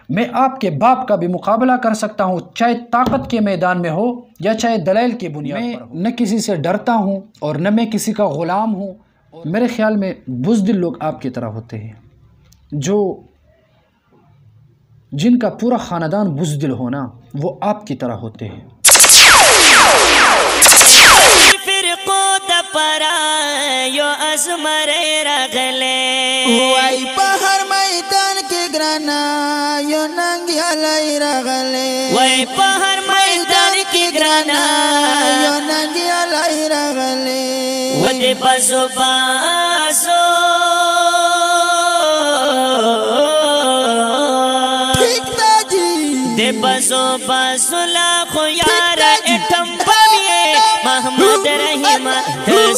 میں آپ کے باپ کا بھی مقابلہ کر سکتا ہوں، چاہے طاقت کے میدان میں ہو یا چاہے دلائل کی بنیاد پر ہو۔ نہ کسی سے ڈرتا ہوں اور نہ میں کسی کا غلام ہوں۔ میرے خیال میں بزدل لوگ آپ کی طرح ہوتے ہیں، جن کا پورا خاندان بزدل ہونا، وہ آپ کی طرح ہوتے ہیں۔ وای په هر میدان کې ګرانا یو ننګ علی راغله، وای په هر میدان کې ګرانا یو ننګ علی راغله، و دې بازو بازو ٹھیک دا جی دې بازو بازو لا خو یار اټم بوي محمد رحیم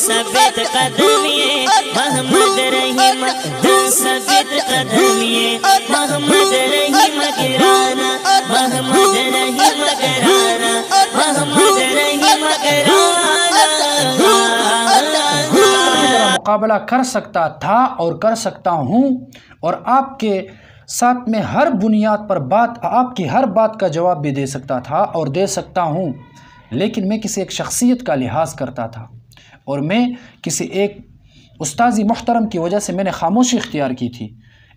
ثابت قدمی محمد رحیم ثابت قدمی محمد رحیم گرانا محمد رحیم گرانا محمد رحیم گرانا مقابلہ کر سکتا تھا اور کر سکتا ہوں، اور آپ کے ساتھ میں ہر بنیاد پر آپ کی ہر بات کا جواب بھی دے سکتا تھا اور دے سکتا ہوں، لیکن میں کسی ایک شخصیت کا لحاظ کرتا تھا، اور میں کسی ایک استاذی محترم کی وجہ سے میں نے خاموشی اختیار کی تھی۔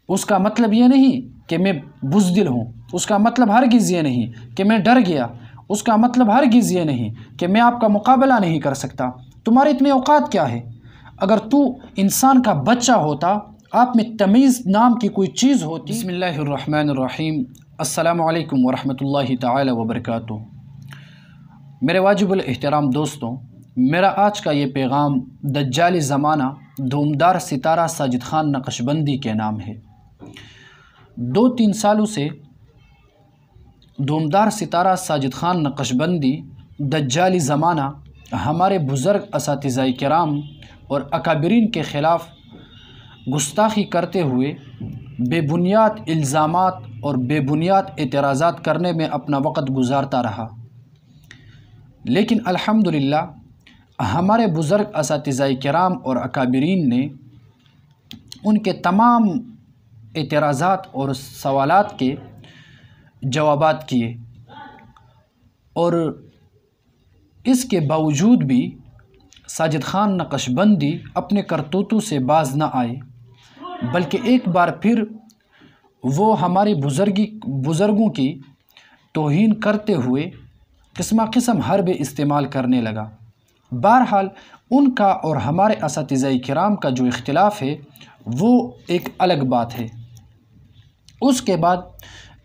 اس کا مطلب یہ نہیں کہ میں بزدل ہوں، اس کا مطلب ہرگز یہ نہیں کہ میں ڈر گیا، اس کا مطلب ہرگز یہ نہیں کہ میں آپ کا مقابلہ نہیں کر سکتا۔ تمہارے اتنے اوقات کیا ہے؟ اگر تو انسان کا بچہ ہوتا، آپ میں تمیز نام کی کوئی چیز ہوتی۔ بسم اللہ الرحمن الرحیم۔ السلام علیکم ورحمۃ اللہ تعالی وبرکاتہ۔ میرے واجب الاحترام دوستوں، میرا آج کا یہ پیغام دجال زمانہ دھومدار ستارہ ساجد خان نقشبندی کے نام ہے۔ 2-3 سالوں سے دھومدار ستارہ ساجد خان نقشبندی دجال زمانہ ہمارے بزرگ اساتذہ کرام اور اکابرین کے خلاف گستاخی کرتے ہوئے بے بنیاد الزامات اور بے بنیاد اعتراضات کرنے میں اپنا وقت گزارتا رہا، لیکن الحمدللہ ہمارے بزرگ اساتذہ کرام اور اکابرین نے ان کے تمام اعتراضات اور سوالات کے جوابات کیے، اور اس کے باوجود بھی ساجد خان نقشبندی اپنے کرتوتوں سے باز نہ آئے، بلکہ ایک بار پھر وہ ہماری بزرگوں کی توہین کرتے ہوئے قسم قسم حرب استعمال کرنے لگا۔ بہرحال ان کا اور ہمارے اساتذہ کرام کا جو اختلاف ہے وہ ایک الگ بات ہے۔ اس کے بعد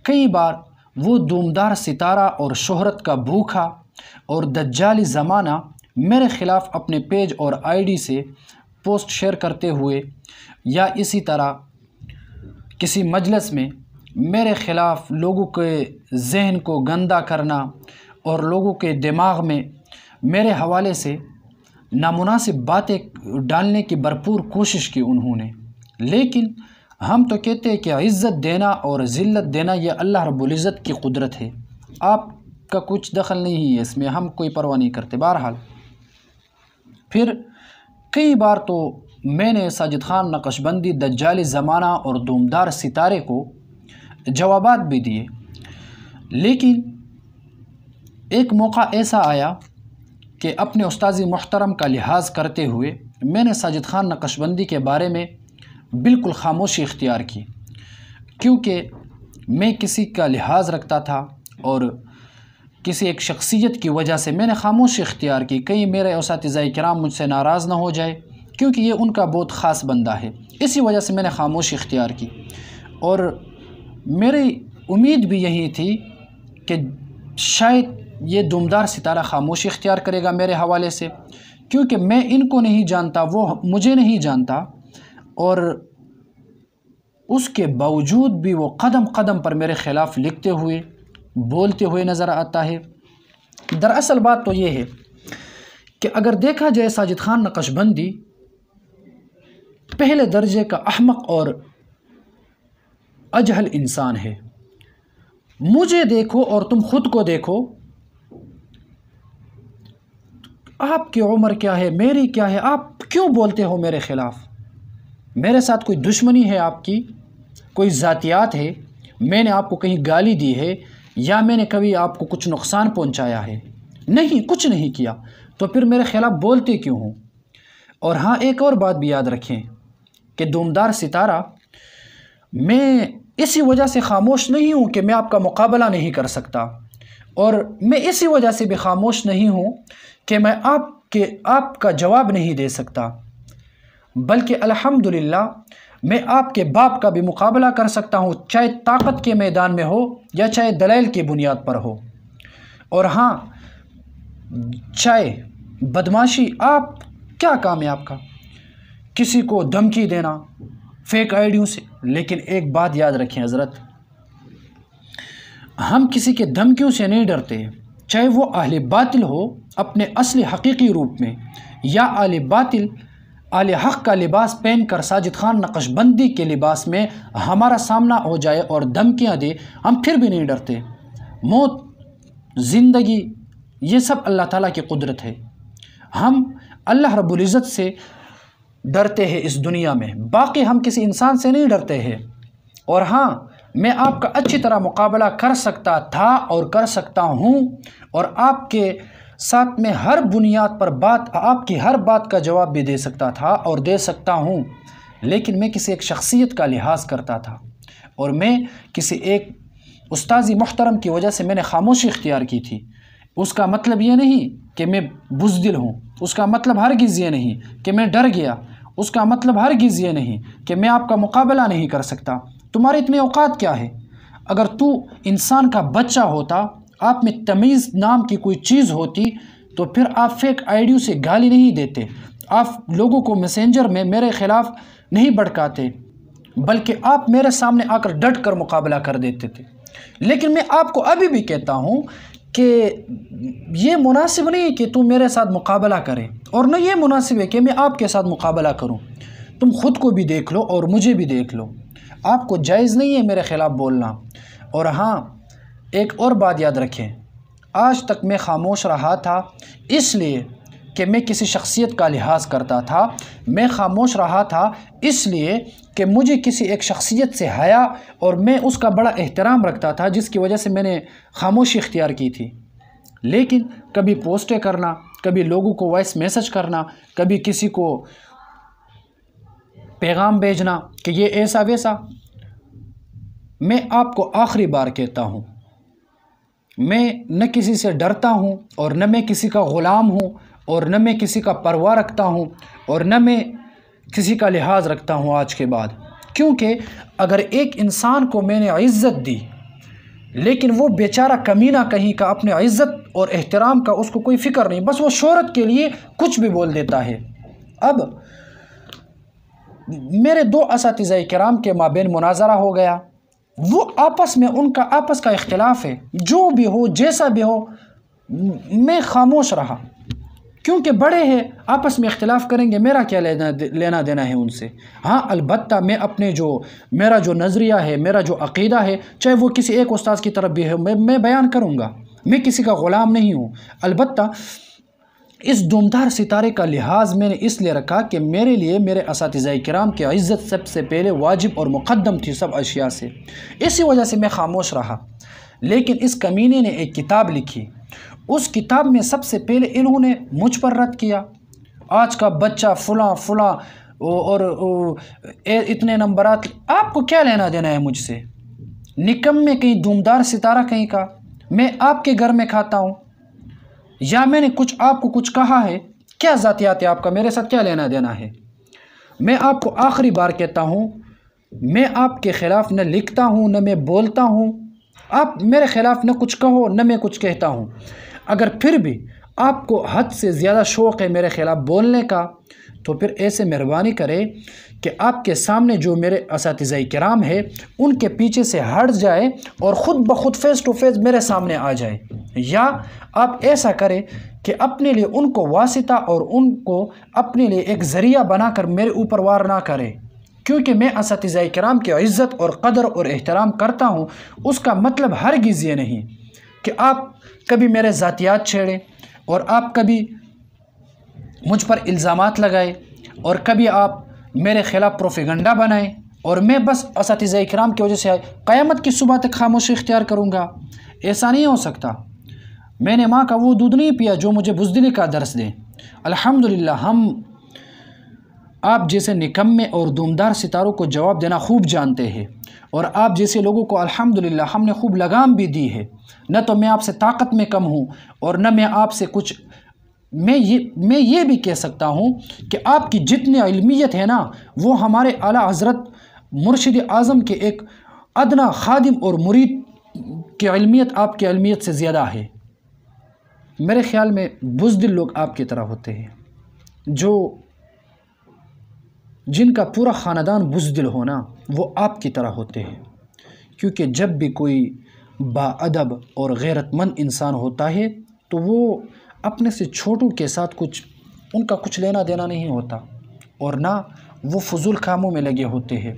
کئی بار وہ دھومدار ستارہ اور شہرت کا بھوکھا اور دجالی زمانہ میرے خلاف اپنے پیج اور آئی ڈی سے پوسٹ شیئر کرتے ہوئے یا اسی طرح کسی مجلس میں میرے خلاف لوگوں کے ذہن کو گندا کرنا اور لوگوں کے دماغ میں میرے حوالے سے نامناسب باتیں ڈالنے کی بھرپور کوشش کی انہوں نے۔ لیکن ہم تو کہتے ہیں کہ عزت دینا اور ذلت دینا یہ اللہ رب العزت کی قدرت ہے، آپ کا کچھ دخل نہیں ہے اس میں، ہم کوئی پرواہ نہیں کرتے۔ بہرحال پھر کئی بار تو میں نے ساجد خان نقشبندی دجال زمانہ اور دھومدار ستارے کو جوابات بھی دیے، لیکن ایک موقع ایسا آیا کہ اپنے استاذی محترم کا لحاظ کرتے ہوئے میں نے ساجد خان نقشبندی کے بارے میں بالکل خاموشی اختیار کی، کیونکہ میں کسی کا لحاظ رکھتا تھا اور کسی ایک شخصیت کی وجہ سے میں نے خاموشی اختیار کی، کہیں میرے اساتذہ کرام مجھ سے ناراض نہ ہو جائے، کیونکہ یہ ان کا بہت خاص بندہ ہے، اسی وجہ سے میں نے خاموشی اختیار کی۔ اور میری امید بھی یہی تھی کہ شاید یہ دھومدار ستارہ خاموشی اختیار کرے گا میرے حوالے سے، کیونکہ میں ان کو نہیں جانتا، وہ مجھے نہیں جانتا، اور اس کے باوجود بھی وہ قدم قدم پر میرے خلاف لکھتے ہوئے بولتے ہوئے نظر آتا ہے۔ دراصل بات تو یہ ہے کہ اگر دیکھا جائے ساجد خان نقشبندی پہلے درجے کا احمق اور اجہل انسان ہے۔ مجھے دیکھو اور تم خود کو دیکھو، آپ کی عمر کیا ہے، میری کیا ہے، آپ کیوں بولتے ہو میرے خلاف؟ میرے ساتھ کوئی دشمنی ہے آپ کی، کوئی ذاتیات ہے، میں نے آپ کو کہیں گالی دی ہے یا میں نے کبھی آپ کو کچھ نقصان پہنچایا ہے؟ نہیں، کچھ نہیں کیا، تو پھر میرے خلاف بولتے کیوں ہوں؟ اور ہاں، ایک اور بات بھی یاد رکھیں کہ دمدار ستارہ، میں اسی وجہ سے خاموش نہیں ہوں کہ میں آپ کا مقابلہ نہیں کر سکتا، اور میں اسی وجہ سے بھی خاموش نہیں ہوں کہ میں آپ کا جواب نہیں دے سکتا، بلکہ الحمدللہ میں آپ کے باپ کا بھی مقابلہ کر سکتا ہوں، چاہے طاقت کے میدان میں ہو یا چاہے دلائل کی بنیاد پر ہو۔ اور ہاں، چاہے بدماشی، آپ کیا کام ہے آپ کا؟ کسی کو دھمکی دینا فیک آئیڈیوں سے، لیکن ایک بات یاد رکھیں حضرت، ہم کسی کے دھمکیوں سے نہیں ڈرتے، چاہے وہ اہل باطل ہو اپنے اصلی حقیقی روپ میں، یا اہل حق کا لباس پہن کر ساجد خان نقش بندی کے لباس میں ہمارا سامنا ہو جائے اور دھمکیاں دے، ہم پھر بھی نہیں ڈرتے۔ موت، زندگی، یہ سب اللہ تعالیٰ کی قدرت ہے، ہم اللہ رب العزت سے ڈرتے ہیں اس دنیا میں، باقی ہم کسی انسان سے نہیں ڈرتے ہیں۔ اور ہاں، میں آپ کا اچھی طرح مقابلہ کر سکتا تھا اور کر سکتا ہوں، اور آپ کے ساتھ میں ہر بنیاد پر آپ کی ہر بات کا جواب بھی دے سکتا تھا اور دے سکتا ہوں، لیکن میں کسی ایک شخصیت کا لحاظ کرتا تھا، اور میں کسی ایک استاذی محترم کی وجہ سے میں نے خاموشی اختیار کی تھی۔ اس کا مطلب یہ نہیں کہ میں بزدل ہوں، اس کا مطلب ہرگز یہ نہیں کہ میں ڈر گیا، اس کا مطلب ہرگز یہ نہیں کہ میں آپ کا مقابلہ نہیں کر سکتا۔ تمہارے اتنے اوقات کیا ہے؟ اگر تو انسان کا بچہ ہوتا، آپ میں تمیز نام کی کوئی چیز ہوتی، تو پھر آپ فیک آئیڈیو سے گالی نہیں دیتے، آپ لوگوں کو میسنجر میں میرے خلاف نہیں بھڑکاتے، بلکہ آپ میرے سامنے آ کر ڈٹ کر مقابلہ کر دیتے تھے۔ لیکن میں آپ کو ابھی بھی کہتا ہوں کہ یہ مناسب نہیں کہ تم میرے ساتھ مقابلہ کرے، اور نہ یہ مناسب ہے کہ میں آپ کے ساتھ مقابلہ کروں۔ تم خود کو بھی دیکھ لو اور مجھے بھی دیکھ لو، آپ کو جائز نہیں ہے میرے خلاف بولنا۔ اور ہاں، ایک اور بات یاد رکھیں، آج تک میں خاموش رہا تھا اس لیے کہ میں کسی شخصیت کا لحاظ کرتا تھا، میں خاموش رہا تھا اس لیے کہ مجھے کسی ایک شخصیت سے حیا اور میں اس کا بڑا احترام رکھتا تھا، جس کی وجہ سے میں نے خاموشی اختیار کی تھی۔ لیکن کبھی پوسٹیں کرنا، کبھی لوگوں کو وائس میسج کرنا، کبھی کسی کو پیغام بھیجنا کہ یہ ایسا ویسا، میں آپ کو آخری بار کہتا ہوں، میں نہ کسی سے ڈرتا ہوں اور نہ میں کسی کا غلام ہوں اور نہ میں کسی کا پرواہ رکھتا ہوں اور نہ میں کسی کا لحاظ رکھتا ہوں آج کے بعد، کیونکہ اگر ایک انسان کو میں نے عزت دی لیکن وہ بیچارہ کمینہ کہیں کا اپنے عزت اور احترام کا اس کو کوئی فکر نہیں، بس وہ شہرت کے لیے کچھ بھی بول دیتا ہے۔ اب میرے دو اساتذہ کرام کے مابین مناظرہ ہو گیا، وہ آپس میں ان کا آپس کا اختلاف ہے، جو بھی ہو جیسا بھی ہو، میں خاموش رہا کیونکہ بڑے ہیں، آپس میں اختلاف کریں گے، میرا کیا لینا دینا ہے ان سے۔ ہاں البتہ میں اپنے میرا جو نظریہ ہے، میرا جو عقیدہ ہے، چاہے وہ کسی ایک استاذ کی طرف بھی ہے، میں بیان کروں گا، میں کسی کا غلام نہیں ہوں۔ البتہ اس دمدار ستارے کا لحاظ میں نے اس لیے رکھا کہ میرے لیے میرے اساتذہ کرام کی عزت سب سے پہلے واجب اور مقدم تھی سب اشیاء سے، اسی وجہ سے میں خاموش رہا۔ لیکن اس کمینے نے ایک کتاب لکھی، اس کتاب میں سب سے پہلے انہوں نے مجھ پر رد کیا، آج کا بچہ فلاں فلاں اور اتنے نمبرات، آپ کو کیا لینا دینا ہے مجھ سے؟ نکمے کہیں دمدار ستارہ کہیں کا، میں آپ کے گھر میں کھاتا ہوں یا میں نے آپ کو کچھ کہا ہے؟ کیا ذاتیات ہے آپ کا؟ میرے ساتھ کیا لینا دینا ہے؟ میں آپ کو آخری بار کہتا ہوں، میں آپ کے خلاف نہ لکھتا ہوں نہ میں بولتا ہوں، آپ میرے خلاف نہ کچھ کہو نہ میں کچھ کہتا ہوں۔ اگر پھر بھی آپ کو حد سے زیادہ شوق ہے میرے خلاف بولنے کا، تو پھر ایسے مہربانی کرے کہ آپ کے سامنے جو میرے اساتذہ کرام ہے ان کے پیچھے سے ہٹ جائے اور خود بخود فیس ٹو فیس میرے سامنے آ جائے، یا آپ ایسا کریں کہ اپنے لیے ان کو واسطہ اور ان کو اپنے لیے ایک ذریعہ بنا کر میرے اوپر وار نہ کرے، کیونکہ میں اساتذہ کرام کی عزت اور قدر اور احترام کرتا ہوں۔ اس کا مطلب ہرگز یہ نہیں کہ آپ کبھی میرے ذاتیات چھیڑیں اور آپ کبھی مجھ پر الزامات لگائیں اور کبھی آپ میرے خلاف پروپیگنڈا بنائیں اور میں بس اساتذہ اکرام کی وجہ سے قیامت کی صبح تک خاموشی اختیار کروں گا؟ ایسا نہیں ہو سکتا۔ میں نے ماں کا وہ دودھ نہیں پیا جو مجھے بزدلی کا درس دے۔ الحمدللہ ہم آپ جیسے نکمے اور دومدار ستاروں کو جواب دینا خوب جانتے ہیں، اور آپ جیسے لوگوں کو الحمدللہ ہم نے خوب لگام بھی دی ہے۔ نہ تو میں آپ سے طاقت میں کم ہوں اور نہ میں آپ سے کچھ، میں یہ بھی کہہ سکتا ہوں کہ آپ کی جتنی علمیت ہے نا وہ ہمارے اعلیٰ حضرت مرشد اعظم کے ایک ادنا خادم اور مرید کی علمیت آپ کی علمیت سے زیادہ ہے۔ میرے خیال میں بزدل لوگ آپ کی طرح ہوتے ہیں، جن کا پورا خاندان بزدل ہونا وہ آپ کی طرح ہوتے ہیں، کیونکہ جب بھی کوئی با ادب اور غیرت مند انسان ہوتا ہے تو وہ اپنے سے چھوٹوں کے ساتھ ان کا کچھ لینا دینا نہیں ہوتا، اور نہ وہ فضول کاموں میں لگے ہوتے ہیں۔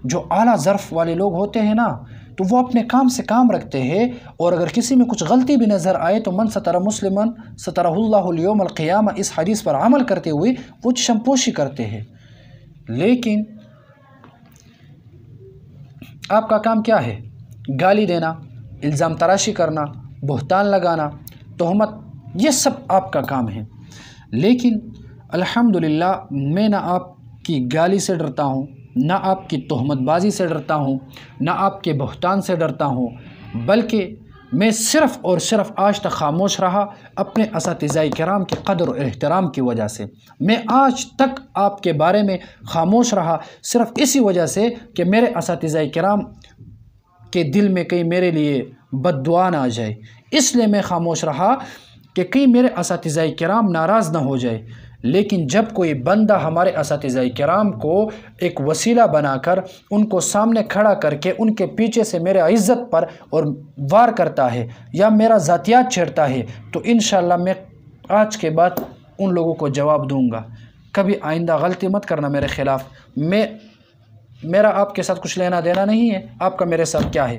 جو اعلیٰ ظرف والے لوگ ہوتے ہیں نا تو وہ اپنے کام سے کام رکھتے ہیں، اور اگر کسی میں کچھ غلطی بھی نظر آئے تو من ستر مسلمن سترہ اللہ الیوم القیامہ، اس حدیث پر عمل کرتے ہوئے وہ چشم پوشی کرتے ہیں۔ لیکن آپ کا کام کیا ہے؟ گالی دینا، الزام تراشی کرنا، بہتان لگانا، تہمت، یہ سب آپ کا کام ہے۔ لیکن الحمدللہ میں نہ آپ کی گالی سے ڈرتا ہوں، نہ آپ کی تہمت بازی سے ڈرتا ہوں، نہ آپ کے بہتان سے ڈرتا ہوں، بلکہ میں صرف اور صرف آج تک خاموش رہا اپنے اساتذہ کرام کے قدر و احترام کی وجہ سے۔ میں آج تک آپ کے بارے میں خاموش رہا صرف اسی وجہ سے کہ میرے اساتذہ کرام کے دل میں کہیں میرے لیے بد دعا نہ آ جائے، اس لیے میں خاموش رہا کہ کہیں میرے اساتذہ کرام ناراض نہ ہو جائے۔ لیکن جب کوئی بندہ ہمارے اساتذہ کرام کو ایک وسیلہ بنا کر ان کو سامنے کھڑا کر کے ان کے پیچھے سے میرے عزت پر اور وار کرتا ہے یا میرا ذاتیات چھیڑتا ہے تو انشاءاللہ میں آج کے بعد ان لوگوں کو جواب دوں گا۔ کبھی آئندہ غلطی مت کرنا میرے خلاف۔ میرا آپ کے ساتھ کچھ لینا دینا نہیں ہے، آپ کا میرے ساتھ کیا ہے؟